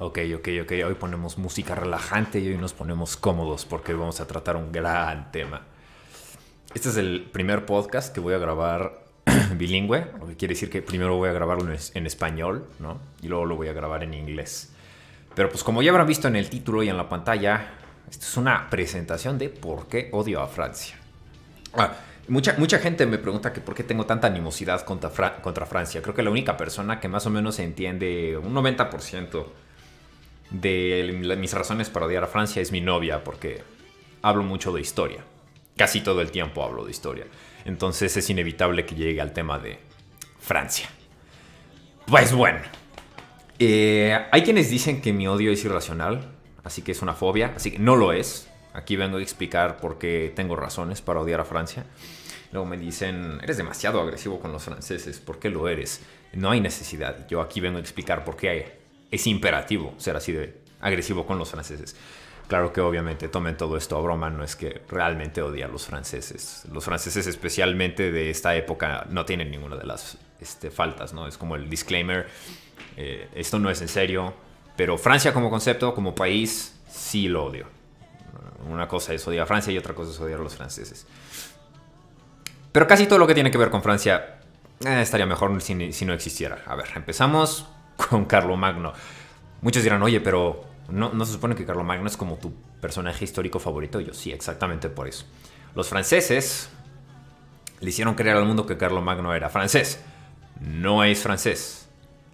Ok. Hoy ponemos música relajante y hoy nos ponemos cómodos porque hoy vamos a tratar un gran tema. Este es el primer podcast que voy a grabar bilingüe, lo que quiere decir que primero voy a grabarlo en español, ¿no? Y luego lo voy a grabar en inglés. Pero pues como ya habrán visto en el título y en la pantalla, esto es una presentación de por qué odio a Francia. Mucha gente me pregunta que por qué tengo tanta animosidad contra Francia. Creo que la única persona que más o menos entiende un 90% de mis razones para odiar a Francia es mi novia, porque hablo mucho de historia. Casi todo el tiempo hablo de historia. Entonces es inevitable que llegue al tema de Francia. Pues bueno. Hay quienes dicen que mi odio es irracional, así que es una fobia, así que no lo es. Aquí vengo a explicar por qué tengo razones para odiar a Francia. Luego me dicen, eres demasiado agresivo con los franceses, ¿por qué lo eres? No hay necesidad. Yo aquí vengo a explicar por qué es imperativo ser así de agresivo con los franceses. Claro que obviamente tomen todo esto a broma, no es que realmente odie a los franceses. Los franceses, especialmente de esta época, no tienen ninguna de las faltas, ¿no? Es como el disclaimer, esto no es en serio, pero Francia como concepto, como país, sí lo odio. Una cosa es odiar a Francia y otra cosa es odiar a los franceses. Pero casi todo lo que tiene que ver con Francia estaría mejor si no existiera. A ver, empezamos con Carlomagno. Muchos dirán, oye, pero ¿no se supone que Carlomagno es como tu personaje histórico favorito? Y yo, sí, exactamente por eso. Los franceses le hicieron creer al mundo que Carlomagno era francés. No es francés.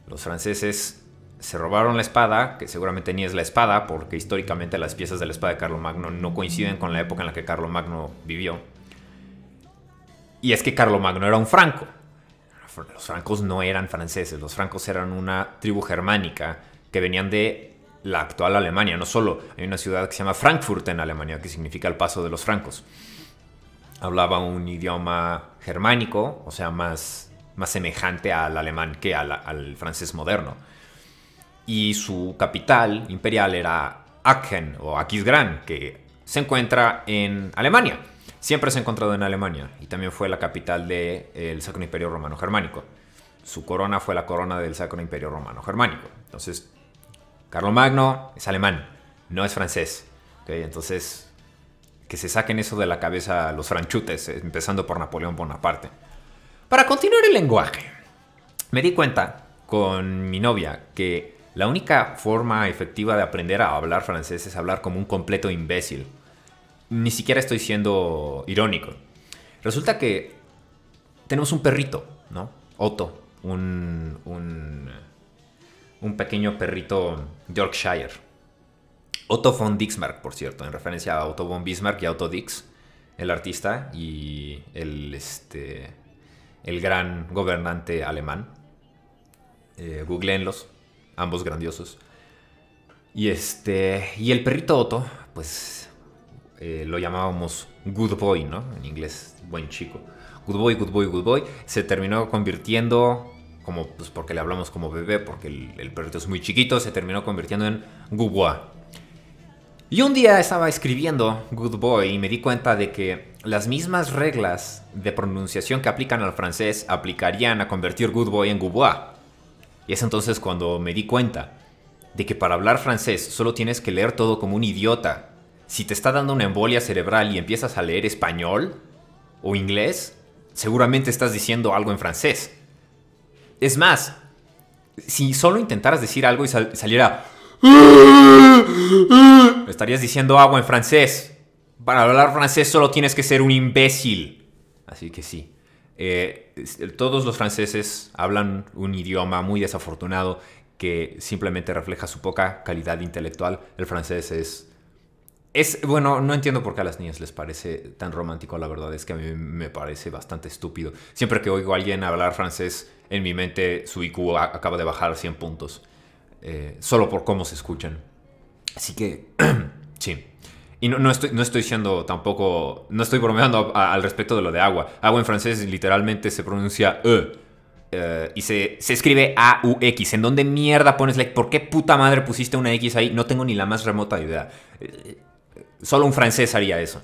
Los franceses se robaron la espada, que seguramente ni es la espada, porque históricamente las piezas de la espada de Carlomagno no coinciden con la época en la que Carlomagno vivió. Y es que Carlomagno era un franco. Los francos no eran franceses, los francos eran una tribu germánica que venían de la actual Alemania. No solo, hay una ciudad que se llama Frankfurt en Alemania, que significa el paso de los francos. Hablaba un idioma germánico, o sea, más semejante al alemán que al francés moderno. Y su capital imperial era Aachen o Aquisgrán, que se encuentra en Alemania. Siempre se ha encontrado en Alemania y también fue la capital del Sacro Imperio Romano Germánico. Su corona fue la corona del Sacro Imperio Romano Germánico. Entonces, Carlomagno es alemán, no es francés. ¿Okay? Entonces, que se saquen eso de la cabeza los franchutes, empezando por Napoleón Bonaparte. Para continuar el lenguaje, me di cuenta con mi novia que la única forma efectiva de aprender a hablar francés es hablar como un completo imbécil. Ni siquiera estoy siendo irónico. Resulta que tenemos un perrito, ¿no? Otto, un pequeño perrito Yorkshire. Otto von Dixmark, por cierto, en referencia a Otto von Bismarck y a Otto Dix, el artista y el gran gobernante alemán. Googleenlos, ambos grandiosos. Y el perrito Otto, pues lo llamábamos Good Boy, ¿no? En inglés, buen chico. Good Boy, Good Boy, Good Boy. Se terminó convirtiendo, como, pues porque le hablamos como bebé, porque el perrito es muy chiquito, se terminó convirtiendo en Good Boy. Y un día estaba escribiendo Good Boy y me di cuenta de que las mismas reglas de pronunciación que aplican al francés aplicarían a convertir Good Boy en Good Boy. Y es entonces cuando me di cuenta de que para hablar francés solo tienes que leer todo como un idiota. Si te está dando una embolia cerebral y empiezas a leer español o inglés, seguramente estás diciendo algo en francés. Es más, si solo intentaras decir algo y saliera estarías diciendo agua en francés. Para hablar francés solo tienes que ser un imbécil. Así que sí. Todos los franceses hablan un idioma muy desafortunado que simplemente refleja su poca calidad intelectual. El francés bueno, no entiendo por qué a las niñas les parece tan romántico. La verdad es que a mí me parece bastante estúpido. Siempre que oigo a alguien hablar francés, en mi mente su IQ acaba de bajar 100 puntos. Solo por cómo se escuchan. Así que, sí. Y no estoy siendo tampoco... No estoy bromeando al respecto de lo de agua. Agua en francés literalmente se pronuncia y se escribe A-U-X. ¿En dónde mierda pones la X? ¿Por qué puta madre pusiste una X ahí? No tengo ni la más remota idea. Solo un francés haría eso.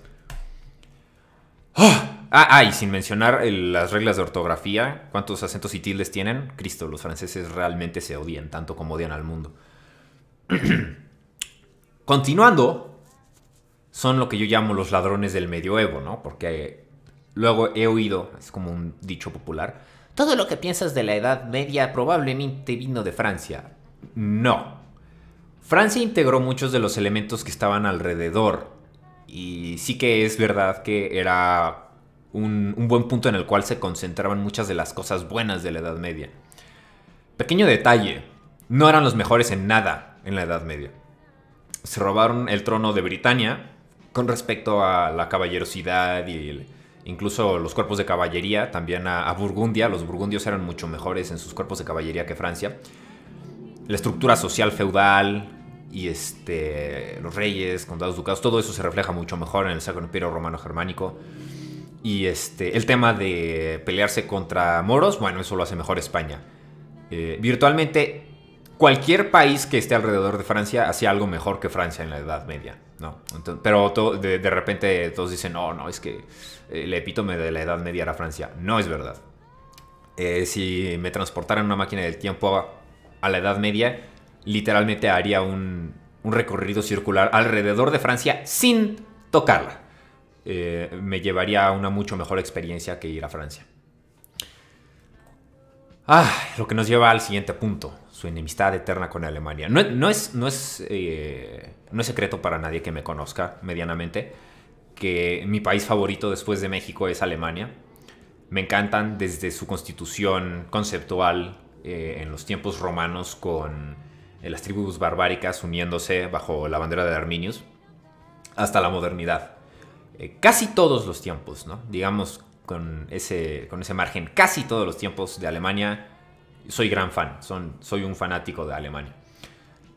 Y sin mencionar las reglas de ortografía. ¿Cuántos acentos y tildes tienen? Cristo, los franceses realmente se odian tanto como odian al mundo. Continuando, son lo que yo llamo los ladrones del medioevo, ¿no? Porque luego he oído, es como un dicho popular, todo lo que piensas de la Edad Media probablemente vino de Francia. No. Francia integró muchos de los elementos que estaban alrededor. Y sí que es verdad que era un buen punto en el cual se concentraban muchas de las cosas buenas de la Edad Media. Pequeño detalle, no eran los mejores en nada en la Edad Media. Se robaron el trono de Britania con respecto a la caballerosidad y incluso los cuerpos de caballería, también a Burgundia. Los burgundios eran mucho mejores en sus cuerpos de caballería que Francia. La estructura social feudal y los reyes, condados, ducados, todo eso se refleja mucho mejor en el Sacro Imperio Romano Germánico. Y el tema de pelearse contra moros, bueno, eso lo hace mejor España. Virtualmente cualquier país que esté alrededor de Francia hacía algo mejor que Francia en la Edad Media, ¿no? Entonces, pero de repente todos dicen, no, es que el epítome de la Edad Media era Francia. No es verdad. Si me transportaran una máquina del tiempo a la Edad Media, literalmente haría un recorrido circular alrededor de Francia sin tocarla. Me llevaría a una mucho mejor experiencia que ir a Francia. Lo que nos lleva al siguiente punto, su enemistad eterna con Alemania. No es secreto para nadie que me conozca medianamente que mi país favorito después de México es Alemania. Me encantan desde su constitución conceptual en los tiempos romanos con las tribus barbáricas uniéndose bajo la bandera de Arminius hasta la modernidad. Casi todos los tiempos, ¿no? Digamos con ese margen, casi todos los tiempos de Alemania, soy gran fan, soy un fanático de Alemania.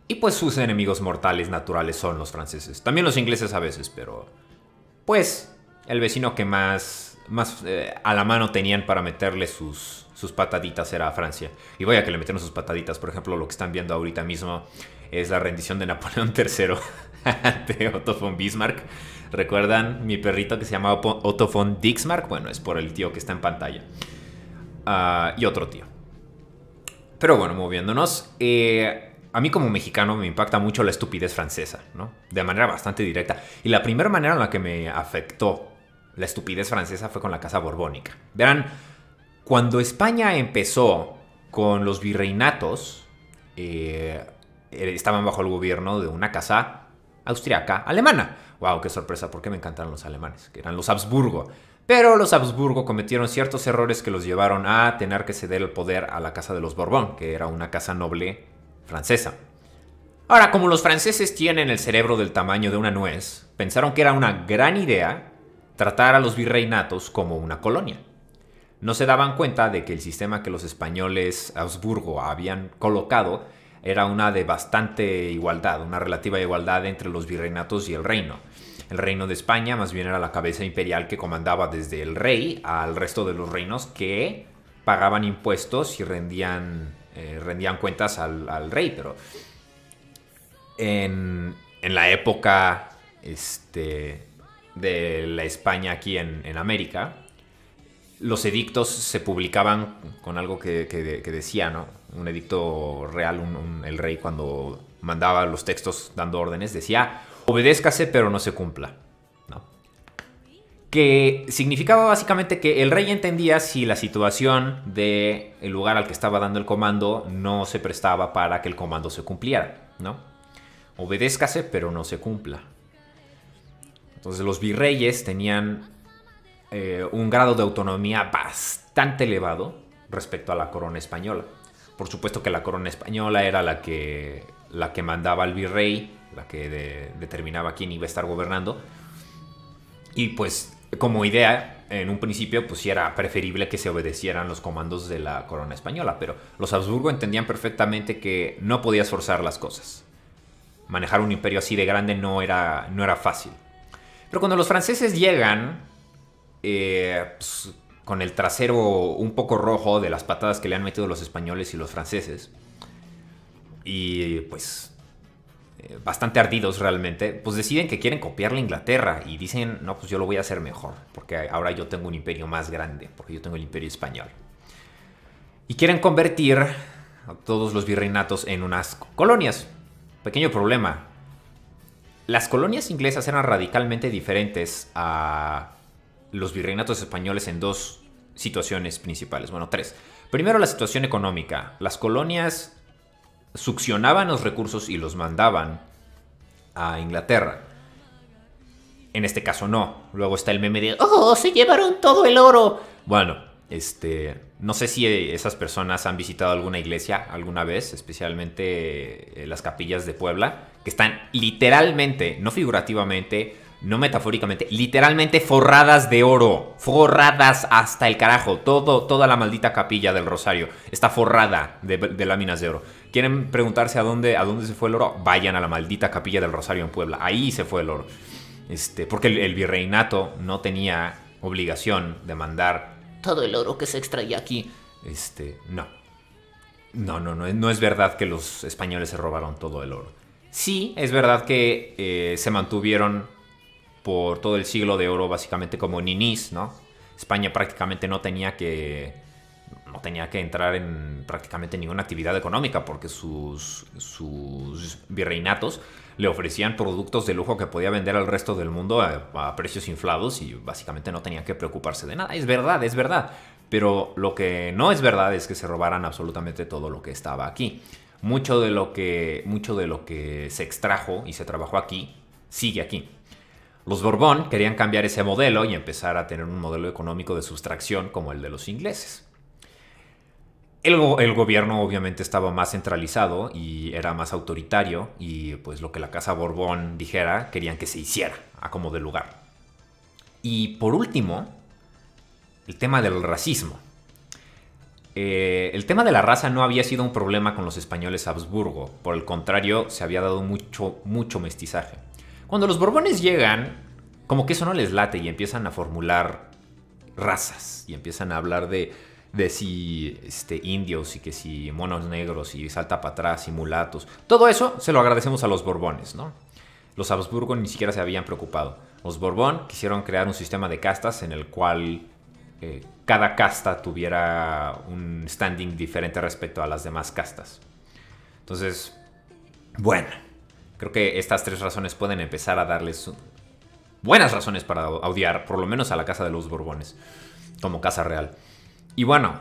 Y pues sus enemigos mortales naturales son los franceses. También los ingleses a veces, pero pues el vecino que más a la mano tenían para meterle sus pataditas era Francia. Y vaya que le metieron sus pataditas. Por ejemplo, lo que están viendo ahorita mismo es la rendición de Napoleón III ante Otto von Bismarck. ¿Recuerdan mi perrito que se llamaba Otto von Dixmark? Bueno, es por el tío que está en pantalla. Y otro tío. Pero bueno, moviéndonos. A mí como mexicano me impacta mucho la estupidez francesa, ¿no? De manera bastante directa. Y la primera manera en la que me afectó la estupidez francesa fue con la Casa Borbónica. Verán, cuando España empezó con los virreinatos, estaban bajo el gobierno de una casa austriaca alemana. ¡Wow! ¡Qué sorpresa! ¿Por qué me encantaron los alemanes? Que eran los Habsburgo. Pero los Habsburgo cometieron ciertos errores que los llevaron a tener que ceder el poder a la Casa de los Borbón, que era una casa noble francesa. Ahora, como los franceses tienen el cerebro del tamaño de una nuez, pensaron que era una gran idea tratar a los virreinatos como una colonia. No se daban cuenta de que el sistema que los españoles Habsburgo habían colocado era una de bastante igualdad, una relativa igualdad entre los virreinatos y el reino. El reino de España más bien era la cabeza imperial que comandaba desde el rey al resto de los reinos que pagaban impuestos y rendían cuentas al rey. Pero en la época de la España aquí en América, los edictos se publicaban con algo que decía, ¿no? Un edicto real, el rey cuando mandaba los textos dando órdenes decía: obedézcase pero no se cumpla, ¿no? Que significaba básicamente que el rey entendía si la situación del lugar al que estaba dando el comando no se prestaba para que el comando se cumpliera, ¿no? Obedézcase pero no se cumpla. Entonces los virreyes tenían un grado de autonomía bastante elevado respecto a la corona española. Por supuesto que la corona española era la que mandaba al virrey, la que determinaba quién iba a estar gobernando. Y pues como idea, en un principio, pues sí era preferible que se obedecieran los comandos de la corona española. Pero los Habsburgo entendían perfectamente que no podías forzar las cosas. Manejar un imperio así de grande no era fácil. Pero cuando los franceses llegan, pues, con el trasero un poco rojo de las patadas que le han metido los españoles y los franceses, y pues bastante ardidos realmente, pues deciden que quieren copiar la Inglaterra y dicen: no, pues yo lo voy a hacer mejor, porque ahora yo tengo un imperio más grande, porque yo tengo el imperio español. Y quieren convertir a todos los virreinatos en unas colonias. Pequeño problema. Las colonias inglesas eran radicalmente diferentes a los virreinatos españoles en dos situaciones principales. Bueno, tres. Primero, la situación económica. Las colonias succionaban los recursos y los mandaban a Inglaterra. En este caso no. Luego está el meme de ¡oh, se llevaron todo el oro! Bueno, no sé si esas personas han visitado alguna iglesia alguna vez, especialmente las capillas de Puebla, que están literalmente, no figurativamente, no metafóricamente, literalmente forradas de oro. Forradas hasta el carajo. Toda la maldita capilla del Rosario está forrada de láminas de oro. ¿Quieren preguntarse a dónde se fue el oro? Vayan a la maldita capilla del Rosario en Puebla. Ahí se fue el oro. Porque el virreinato no tenía obligación de mandar todo el oro que se extraía aquí. No es verdad que los españoles se robaron todo el oro. Sí, es verdad que se mantuvieron por todo el siglo de oro básicamente como ninis, ¿no? España prácticamente no tenía que entrar en prácticamente ninguna actividad económica porque sus virreinatos le ofrecían productos de lujo que podía vender al resto del mundo a precios inflados y básicamente no tenía que preocuparse de nada. Es verdad. Pero lo que no es verdad es que se robaran absolutamente todo lo que estaba aquí. Mucho de lo que se extrajo y se trabajó aquí sigue aquí. Los Borbón querían cambiar ese modelo y empezar a tener un modelo económico de sustracción como el de los ingleses. El gobierno obviamente estaba más centralizado y era más autoritario y pues lo que la casa Borbón dijera querían que se hiciera a como de lugar. Y por último, el tema del racismo. El tema de la raza no había sido un problema con los españoles Habsburgo, por el contrario se había dado mucho mestizaje. Cuando los Borbones llegan, como que eso no les late y empiezan a formular razas y empiezan a hablar de si indios y que si monos negros y salta para atrás y mulatos. Todo eso se lo agradecemos a los Borbones, ¿no? Los Habsburgo ni siquiera se habían preocupado. Los Borbón quisieron crear un sistema de castas en el cual cada casta tuviera un standing diferente respecto a las demás castas. Entonces, bueno, creo que estas tres razones pueden empezar a darles buenas razones para odiar, por lo menos a la casa de los Borbones, como casa real. Y bueno,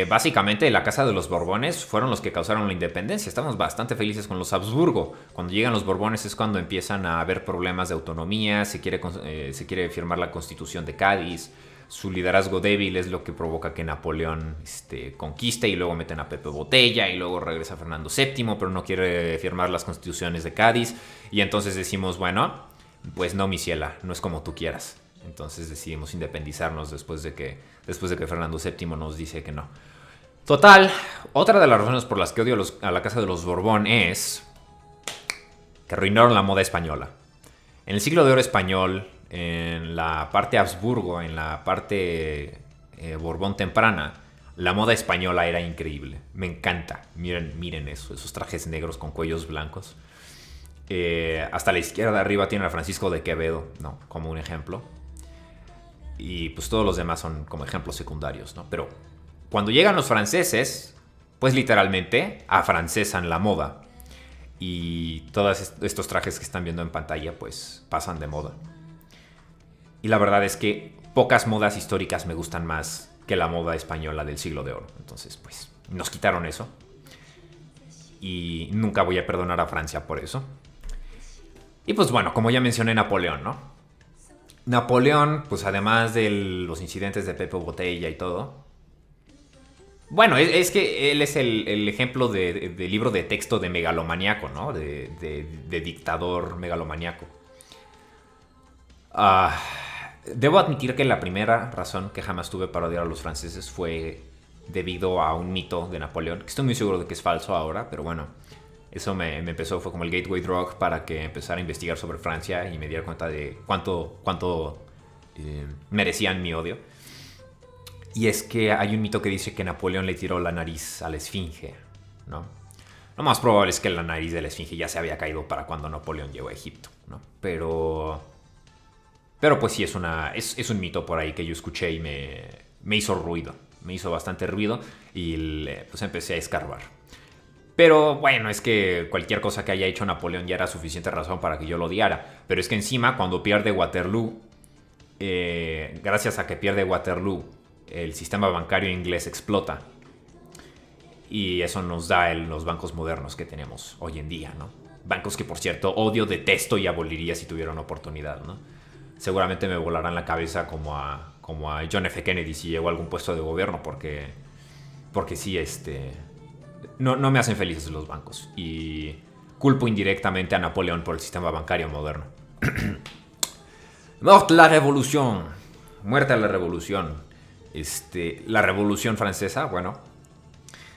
básicamente la casa de los Borbones fueron los que causaron la independencia. Estamos bastante felices con los Habsburgo. Cuando llegan los Borbones es cuando empiezan a haber problemas de autonomía, se quiere firmar la Constitución de Cádiz. Su liderazgo débil es lo que provoca que Napoleón conquiste y luego meten a Pepe Botella y luego regresa Fernando VII, pero no quiere firmar las constituciones de Cádiz. Y entonces decimos, bueno, pues no, mi ciela, no es como tú quieras. Entonces decidimos independizarnos después de que Fernando VII nos dice que no. Total, otra de las razones por las que odio a la casa de los Borbón es que arruinaron la moda española. En el siglo de oro español, en la parte Habsburgo, en la parte Borbón temprana, la moda española era increíble. Me encanta. Miren eso, esos trajes negros con cuellos blancos. Hasta la izquierda arriba tiene a Francisco de Quevedo, ¿no? Como un ejemplo. Y pues todos los demás son como ejemplos secundarios, ¿no? Pero cuando llegan los franceses, pues literalmente afrancesan la moda. Y todos estos trajes que están viendo en pantalla, pues pasan de moda. Y la verdad es que pocas modas históricas me gustan más que la moda española del siglo de oro. Entonces, pues, nos quitaron eso. Y nunca voy a perdonar a Francia por eso. Y pues bueno, como ya mencioné, Napoleón, ¿no? Napoleón, pues además de los incidentes de Pepe Botella y todo. Bueno, es que él es el ejemplo de libro de texto de megalomaniaco, ¿no? De dictador megalomaniaco. Debo admitir que la primera razón que jamás tuve para odiar a los franceses fue debido a un mito de Napoleón, que estoy muy seguro de que es falso ahora, pero bueno, eso me empezó, fue como el gateway drug para que empezara a investigar sobre Francia y me diera cuenta de cuánto merecían mi odio. Y es que hay un mito que dice que Napoleón le tiró la nariz a la esfinge, ¿no? Lo más probable es que la nariz de la esfinge ya se había caído para cuando Napoleón llegó a Egipto, ¿no? Pero pues sí, es un mito por ahí que yo escuché y me hizo ruido. Me hizo bastante ruido y pues empecé a escarbar. Pero bueno, es que cualquier cosa que haya hecho Napoleón ya era suficiente razón para que yo lo odiara. Pero es que encima, cuando pierde Waterloo, gracias a que pierde Waterloo, el sistema bancario inglés explota. Y eso nos da los bancos modernos que tenemos hoy en día, ¿no? Bancos que, por cierto, odio, detesto y aboliría si tuviera una oportunidad, ¿no? Seguramente me volarán la cabeza como a John F. Kennedy si llegó a algún puesto de gobierno, porque sí, no me hacen felices los bancos. Y culpo indirectamente a Napoleón por el sistema bancario moderno. Mort la revolución. Muerte a la revolución. La revolución francesa, bueno,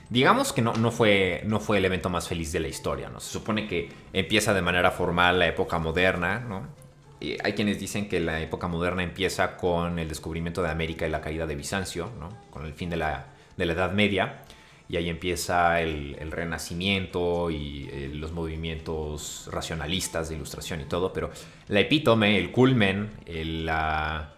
digamos que no fue el evento más feliz de la historia, ¿no? Se supone que empieza de manera formal la época moderna, ¿no? Y hay quienes dicen que la época moderna empieza con el descubrimiento de América y la caída de Bizancio, ¿no? Con el fin de la Edad Media. Y ahí empieza el Renacimiento y los movimientos racionalistas de Ilustración y todo. Pero la epítome, el culmen, la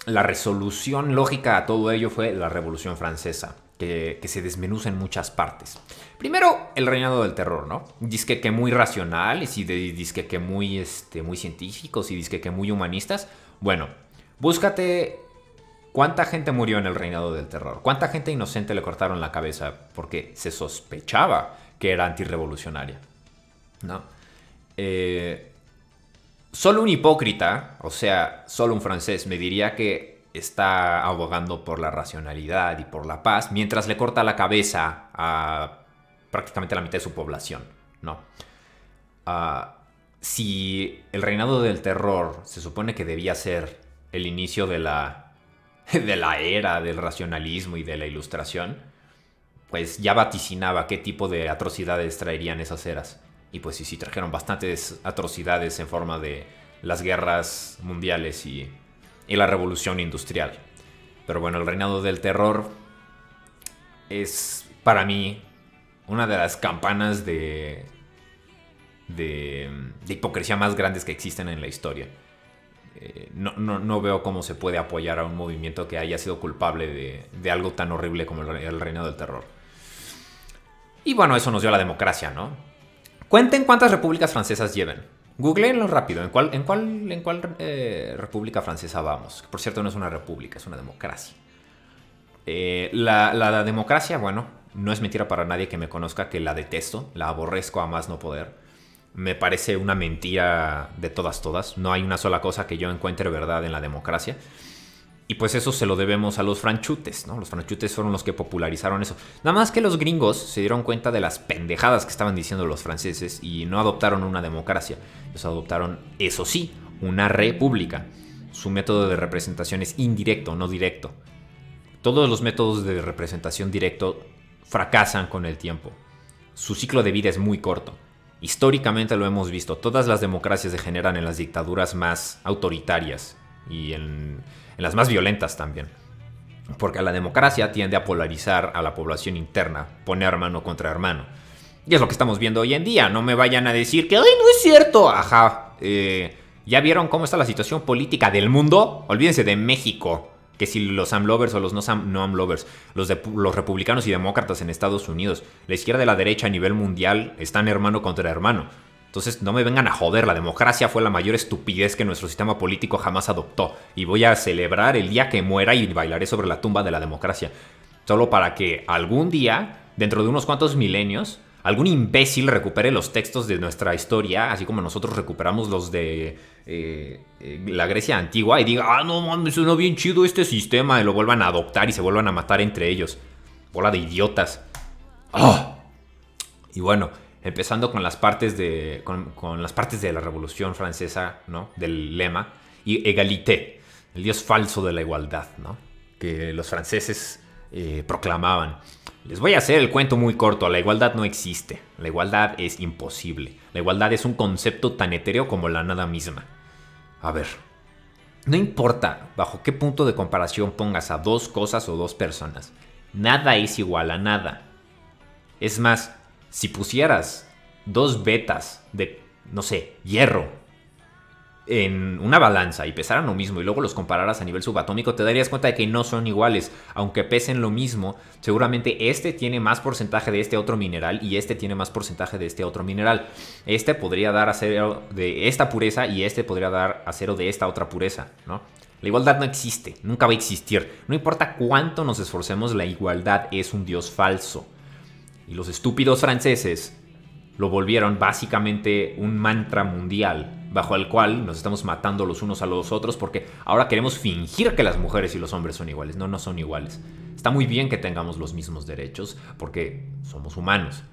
resolución lógica a todo ello fue la Revolución Francesa, que se desmenuza en muchas partes. Primero, el reinado del terror, ¿no? Disque que muy racionales y disque que muy científicos y disque que muy humanistas. Bueno, búscate cuánta gente murió en el reinado del terror. Cuánta gente inocente le cortaron la cabeza porque se sospechaba que era antirrevolucionaria, ¿no? Solo un hipócrita, o sea, solo un francés, me diría que está abogando por la racionalidad y por la paz, mientras le corta la cabeza a prácticamente la mitad de su población, ¿no? Si el reinado del terror se supone que debía ser el inicio de la era del racionalismo y de la ilustración, pues ya vaticinaba qué tipo de atrocidades traerían esas eras. Y pues sí, trajeron bastantes atrocidades en forma de las guerras mundiales y la revolución industrial. Pero bueno, el reinado del terror es para mí una de las campanas de hipocresía más grandes que existen en la historia. No veo cómo se puede apoyar a un movimiento que haya sido culpable de algo tan horrible como el reinado del terror. Y bueno, eso nos dio la democracia, ¿no? Cuenten cuántas repúblicas francesas lleven. Googleenlo rápido. ¿En cuál república francesa vamos? Por cierto, no es una república, es una democracia. La democracia, bueno, no es mentira para nadie que me conozca que la detesto, la aborrezco a más no poder. Me parece una mentira de todas. No hay una sola cosa que yo encuentre verdad en la democracia. Y pues eso se lo debemos a los franchutes, ¿no? Los franchutes fueron los que popularizaron eso. Nada más que los gringos se dieron cuenta de las pendejadas que estaban diciendo los franceses y no adoptaron una democracia. Ellos adoptaron, eso sí, una república. Su método de representación es indirecto, no directo. Todos los métodos de representación directo fracasan con el tiempo. Su ciclo de vida es muy corto. Históricamente lo hemos visto. Todas las democracias se generan en las dictaduras más autoritarias y en las más violentas también. Porque la democracia tiende a polarizar a la población interna, pone hermano contra hermano. Y es lo que estamos viendo hoy en día. No me vayan a decir que ¡ay, no es cierto! Ajá. ¿Ya vieron cómo está la situación política del mundo? Olvídense de México. Que si los AMLovers o los no AMLovers, los republicanos y demócratas en Estados Unidos, la izquierda y la derecha a nivel mundial están hermano contra hermano. Entonces no me vengan a joder, la democracia fue la mayor estupidez que nuestro sistema político jamás adoptó. Y voy a celebrar el día que muera y bailaré sobre la tumba de la democracia. Solo para que algún día, dentro de unos cuantos milenios, algún imbécil recupere los textos de nuestra historia, así como nosotros recuperamos los de la Grecia antigua, y diga, no mames, suena bien chido este sistema, y lo vuelvan a adoptar y se vuelvan a matar entre ellos. Bola de idiotas. ¡Oh! Y bueno, empezando con las partes de la Revolución Francesa, ¿no? Del lema, y égalité, el dios falso de la igualdad, ¿no? Que los franceses proclamaban. Les voy a hacer el cuento muy corto. La igualdad no existe. La igualdad es imposible. La igualdad es un concepto tan etéreo como la nada misma. A ver, no importa bajo qué punto de comparación pongas a dos cosas o dos personas. Nada es igual a nada. Es más, si pusieras dos vetas de, no sé, hierro en una balanza y pesaran lo mismo y luego los compararas a nivel subatómico, te darías cuenta de que no son iguales. Aunque pesen lo mismo, seguramente este tiene más porcentaje de este otro mineral y este tiene más porcentaje de este otro mineral. Este podría dar acero de esta pureza y este podría dar acero de esta otra pureza, ¿no? La igualdad no existe, nunca va a existir. No importa cuánto nos esforcemos, la igualdad es un dios falso. Y los estúpidos franceses lo volvieron básicamente un mantra mundial bajo el cual nos estamos matando los unos a los otros porque ahora queremos fingir que las mujeres y los hombres son iguales. No, no son iguales. Está muy bien que tengamos los mismos derechos porque somos humanos.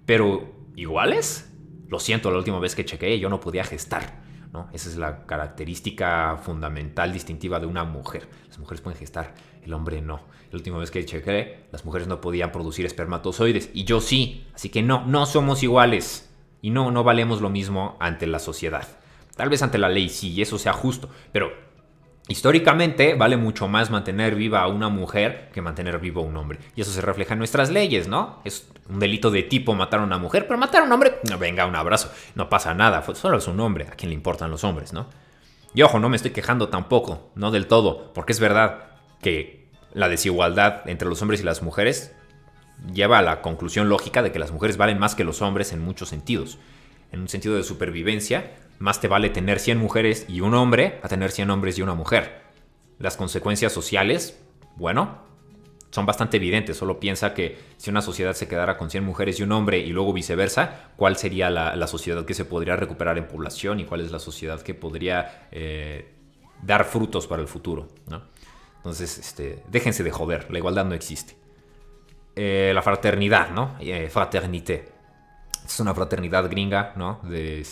Pero, ¿iguales? Lo siento, la última vez que chequeé yo no podía gestar, ¿no? Esa es la característica fundamental distintiva de una mujer. Las mujeres pueden gestar, el hombre no. La última vez que chequeé, las mujeres no podían producir espermatozoides y yo sí. Así que no somos iguales y no valemos lo mismo ante la sociedad. Tal vez ante la ley sí, y eso sea justo, pero históricamente vale mucho más mantener viva a una mujer que mantener vivo a un hombre. Y eso se refleja en nuestras leyes, ¿no? Es un delito de tipo matar a una mujer, pero matar a un hombre, no, venga, un abrazo, no pasa nada, solo es un hombre, a quien le importan los hombres, ¿no? Y ojo, no me estoy quejando tampoco, no del todo, porque es verdad que la desigualdad entre los hombres y las mujeres lleva a la conclusión lógica de que las mujeres valen más que los hombres en muchos sentidos. En un sentido de supervivencia, más te vale tener 100 mujeres y un hombre a tener 100 hombres y una mujer. Las consecuencias sociales, bueno, son bastante evidentes. Solo piensa que si una sociedad se quedara con 100 mujeres y un hombre y luego viceversa, ¿cuál sería la sociedad que se podría recuperar en población y cuál es la sociedad que podría dar frutos para el futuro, ¿no? Entonces, déjense de joder, la igualdad no existe. La fraternidad, ¿no? Fraternité. Es una fraternidad gringa, ¿no? De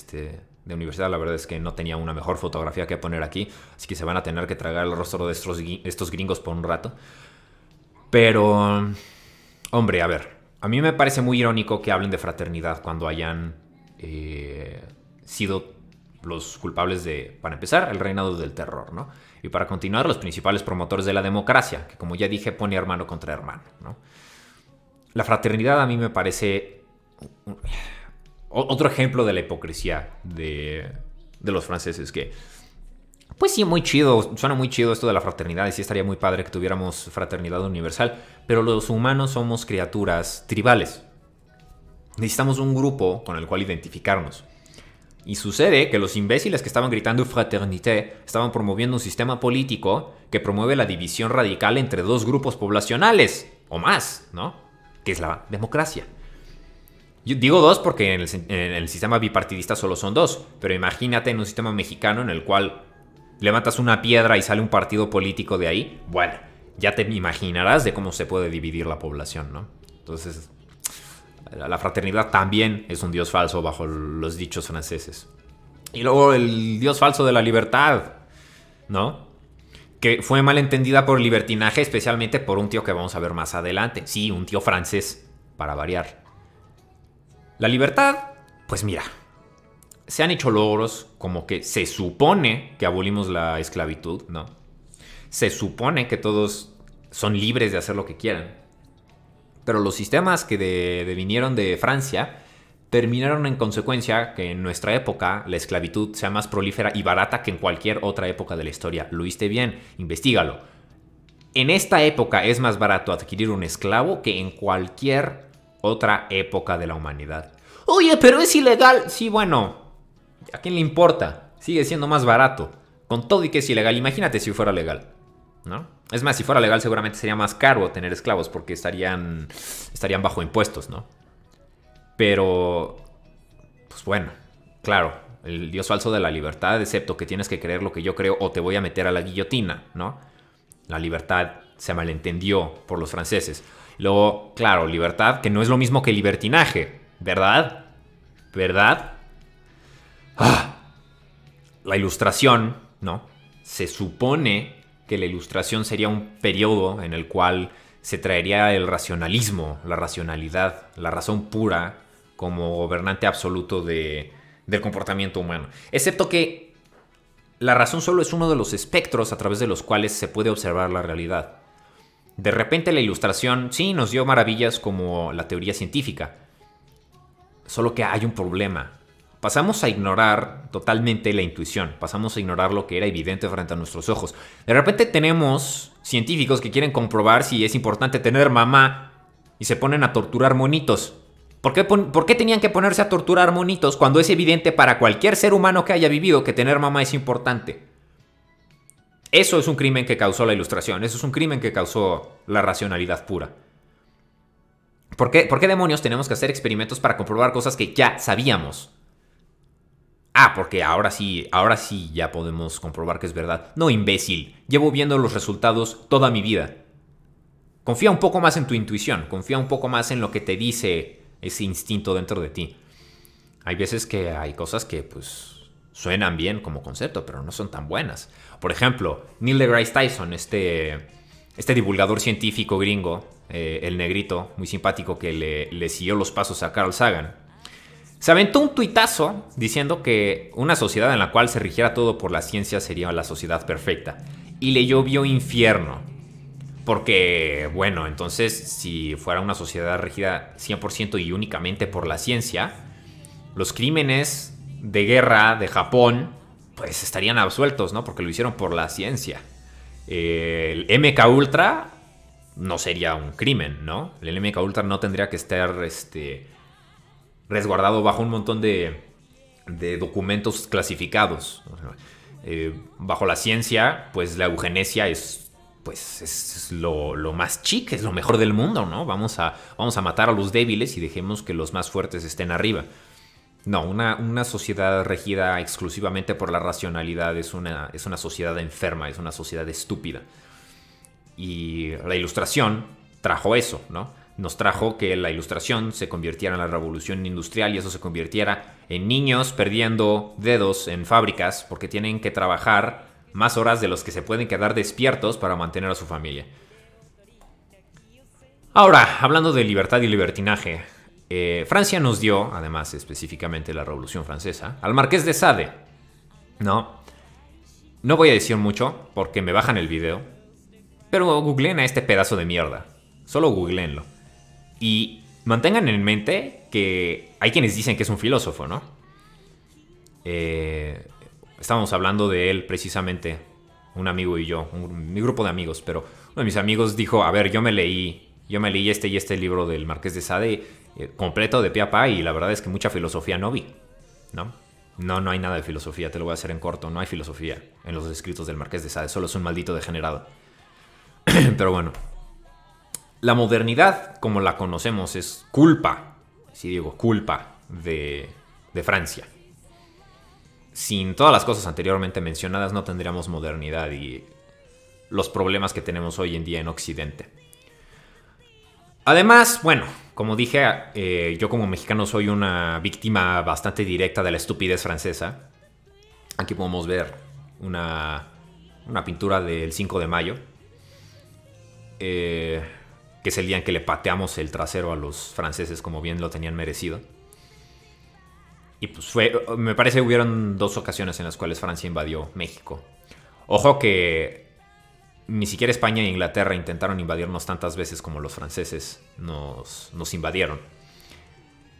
universidad. La verdad es que no tenía una mejor fotografía que poner aquí, así que se van a tener que tragar el rostro de estos gringos por un rato. Pero, hombre, a ver, a mí me parece muy irónico que hablen de fraternidad cuando hayan sido los culpables de, para empezar, el reinado del terror, ¿no? Y para continuar, los principales promotores de la democracia, que como ya dije, pone hermano contra hermano, ¿no? La fraternidad a mí me parece otro ejemplo de la hipocresía de los franceses, que pues sí, muy chido, suena muy chido esto de la fraternidad y sí estaría muy padre que tuviéramos fraternidad universal, pero los humanos somos criaturas tribales. Necesitamos un grupo con el cual identificarnos. Y sucede que los imbéciles que estaban gritando fraternité estaban promoviendo un sistema político que promueve la división radical entre dos grupos poblacionales, o más, ¿no? Que es la democracia. Yo digo dos porque en el sistema bipartidista solo son dos, pero imagínate en un sistema mexicano en el cual levantas una piedra y sale un partido político de ahí. Bueno, ya te imaginarás de cómo se puede dividir la población, ¿no? Entonces, la fraternidad también es un dios falso bajo los dichos franceses. Y luego el dios falso de la libertad, ¿no? Que fue mal entendida por libertinaje, especialmente por un tío que vamos a ver más adelante. Sí, un tío francés, para variar. La libertad, pues mira, se han hecho logros como que se supone que abolimos la esclavitud, ¿no? Se supone que todos son libres de hacer lo que quieran. Pero los sistemas que vinieron de Francia terminaron en consecuencia que en nuestra época la esclavitud sea más prolífera y barata que en cualquier otra época de la historia. ¿Lo oíste bien? Investígalo. En esta época es más barato adquirir un esclavo que en cualquier otra época de la humanidad. Oye, pero es ilegal. Sí, bueno, ¿a quién le importa? Sigue siendo más barato. Con todo y que es ilegal, imagínate si fuera legal, ¿no? Es más, si fuera legal seguramente sería más caro tener esclavos porque estarían bajo impuestos, ¿no? Pero, pues bueno, claro, el dios falso de la libertad, excepto que tienes que creer lo que yo creo o te voy a meter a la guillotina, ¿no? La libertad se malentendió por los franceses. Luego, claro, libertad, que no es lo mismo que libertinaje, ¿verdad? ¿Verdad? La ilustración, ¿no? Se supone que la ilustración sería un periodo en el cual se traería el racionalismo, la racionalidad, la razón pura como gobernante absoluto del comportamiento humano. Excepto que la razón solo es uno de los espectros a través de los cuales se puede observar la realidad. De repente la ilustración sí nos dio maravillas como la teoría científica. Solo que hay un problema. pasamos a ignorar totalmente la intuición, pasamos a ignorar lo que era evidente frente a nuestros ojos. De repente tenemos científicos que quieren comprobar si es importante tener mamá y se ponen a torturar monitos. ¿Por qué tenían que ponerse a torturar monitos cuando es evidente para cualquier ser humano que haya vivido que tener mamá es importante? Eso es un crimen que causó la Ilustración, eso es un crimen que causó la racionalidad pura. ¿Por qué demonios tenemos que hacer experimentos para comprobar cosas que ya sabíamos? Porque ahora sí ya podemos comprobar que es verdad. No, imbécil, llevo viendo los resultados toda mi vida. Confía un poco más en tu intuición, confía un poco más en lo que te dice ese instinto dentro de ti. Hay veces que hay cosas que pues suenan bien como concepto, pero no son tan buenas. Por ejemplo, Neil deGrasse Tyson, este divulgador científico gringo, el negrito, muy simpático, que le siguió los pasos a Carl Sagan, se aventó un tuitazo diciendo que una sociedad en la cual se rigiera todo por la ciencia sería la sociedad perfecta. Y le llovió infierno. Porque, bueno, entonces si fuera una sociedad regida 100% y únicamente por la ciencia, los crímenes de guerra de Japón pues estarían absueltos, ¿no? Porque lo hicieron por la ciencia. El MK Ultra no sería un crimen, ¿no? El MK Ultra no tendría que estar resguardado bajo un montón de documentos clasificados. Bajo la ciencia, pues la eugenesia es lo más chic, es lo mejor del mundo, ¿no? Vamos a matar a los débiles y dejemos que los más fuertes estén arriba. No, una sociedad regida exclusivamente por la racionalidad es una sociedad enferma, es una sociedad estúpida. Y la Ilustración trajo eso, ¿no? Nos trajo que la Ilustración se convirtiera en la revolución industrial y eso se convirtiera en niños perdiendo dedos en fábricas porque tienen que trabajar más horas de los que se pueden quedar despiertos para mantener a su familia. Ahora, hablando de libertad y libertinaje, Francia nos dio, además específicamente la Revolución Francesa, al Marqués de Sade. No voy a decir mucho porque me bajan el video, pero googleen a este pedazo de mierda. Solo googleenlo. Y mantengan en mente que hay quienes dicen que es un filósofo, ¿no? Estábamos hablando de él precisamente, un amigo y yo, mi grupo de amigos, pero uno de mis amigos dijo, a ver, yo me leí este libro del Marqués de Sade completo de pe a pa y la verdad es que mucha filosofía no vi, ¿no? No hay nada de filosofía, te lo voy a hacer en corto, no hay filosofía en los escritos del Marqués de Sade, solo es un maldito degenerado. Pero bueno, la modernidad como la conocemos es culpa, sí digo culpa de Francia. Sin todas las cosas anteriormente mencionadas no tendríamos modernidad y los problemas que tenemos hoy en día en Occidente. Además, bueno, como dije, yo como mexicano soy una víctima bastante directa de la estupidez francesa. Aquí podemos ver una pintura del 5 de mayo, que es el día en que le pateamos el trasero a los franceses como bien lo tenían merecido. Y pues me parece que hubieron 2 ocasiones en las cuales Francia invadió México. Ojo que ni siquiera España e Inglaterra intentaron invadirnos tantas veces como los franceses nos invadieron.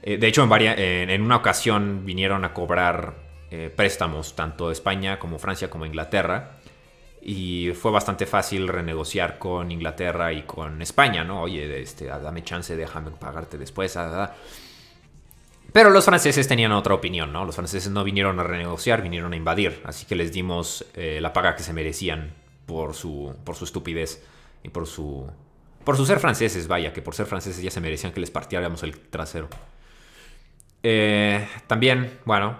De hecho, en una ocasión vinieron a cobrar préstamos tanto España como Francia como Inglaterra. Y fue bastante fácil renegociar con Inglaterra y con España, ¿no? Oye, dame chance, déjame pagarte después. Pero los franceses tenían otra opinión, ¿no? Los franceses no vinieron a renegociar, vinieron a invadir. Así que les dimos la paga que se merecían por su estupidez y por su ser franceses, vaya, que por ser franceses ya se merecían que les partiéramos el trasero. También, bueno,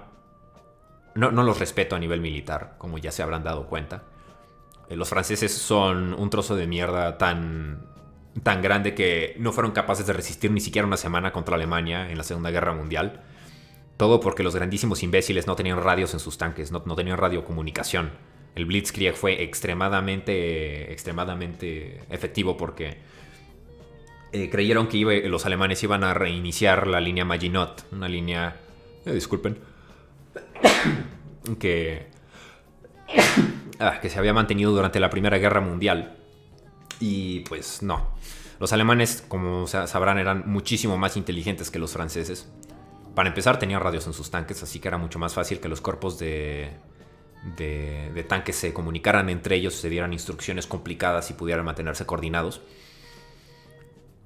no los respeto a nivel militar, como ya se habrán dado cuenta. Los franceses son un trozo de mierda tan grande que no fueron capaces de resistir ni siquiera una semana contra Alemania en la Segunda Guerra Mundial. Todo porque los grandísimos imbéciles no tenían radios en sus tanques, no tenían radiocomunicación. El Blitzkrieg fue extremadamente efectivo porque creyeron que los alemanes iban a reiniciar la línea Maginot, una línea... disculpen. que se había mantenido durante la Primera Guerra Mundial. Y pues no. Los alemanes, como sabrán, eran muchísimo más inteligentes que los franceses. Para empezar, tenían radios en sus tanques, así que era mucho más fácil que los cuerpos de tanques se comunicaran entre ellos, se dieran instrucciones complicadas y pudieran mantenerse coordinados.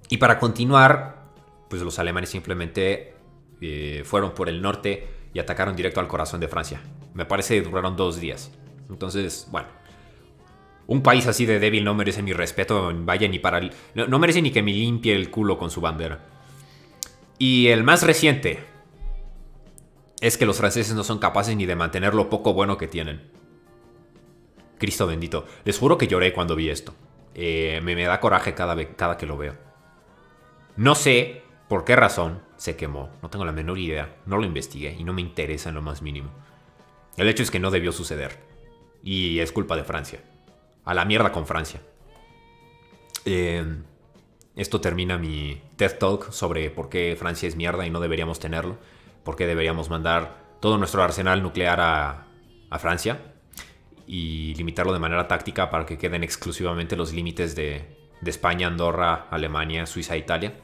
Y para continuar, pues los alemanes simplemente fueron por el norte y atacaron directo al corazón de Francia. Me parece que duraron 2 días. Entonces, bueno, un país así de débil no merece mi respeto, vaya ni para... No merece ni que me limpie el culo con su bandera. Y el más reciente es que los franceses no son capaces ni de mantener lo poco bueno que tienen. Cristo bendito. Les juro que lloré cuando vi esto. Me da coraje cada que lo veo. No sé por qué razón se quemó. No tengo la menor idea. No lo investigué y no me interesa en lo más mínimo. El hecho es que no debió suceder. Y es culpa de Francia. A la mierda con Francia. Esto termina mi TED Talk sobre por qué Francia es mierda y no deberíamos tenerlo. Por qué deberíamos mandar todo nuestro arsenal nuclear a Francia y limitarlo de manera táctica para que queden exclusivamente los límites de España, Andorra, Alemania, Suiza e Italia.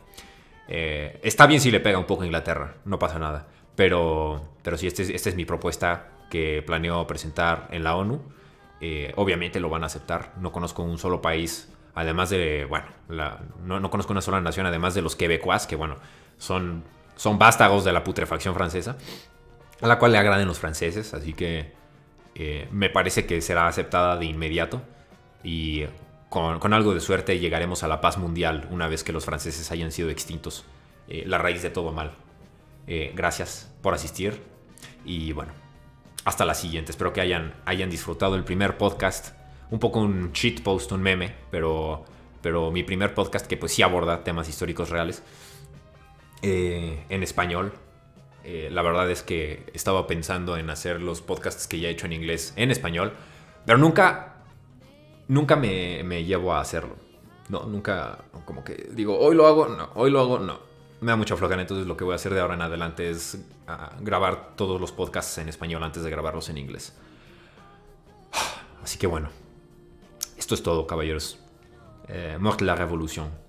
Está bien si le pega un poco a Inglaterra, no pasa nada. Pero sí, esta es mi propuesta que planeo presentar en la ONU. Obviamente lo van a aceptar. No conozco un solo país, además de, bueno, no conozco una sola nación, además de los quebecois, que bueno, son vástagos de la putrefacción francesa, a la cual le agraden los franceses, así que me parece que será aceptada de inmediato y con algo de suerte llegaremos a la paz mundial una vez que los franceses hayan sido extintos, la raíz de todo mal. Gracias por asistir y bueno, hasta la siguiente. Espero que hayan disfrutado el primer podcast, un poco un shitpost, un meme, pero mi primer podcast que pues sí aborda temas históricos reales. En español. La verdad es que estaba pensando en hacer los podcasts que ya he hecho en inglés en español, pero nunca me llevo a hacerlo. No, nunca, como que digo, hoy lo hago, no. Me da mucha flojera, entonces lo que voy a hacer de ahora en adelante es grabar todos los podcasts en español antes de grabarlos en inglés. Así que bueno, esto es todo, caballeros. Mort la revolución.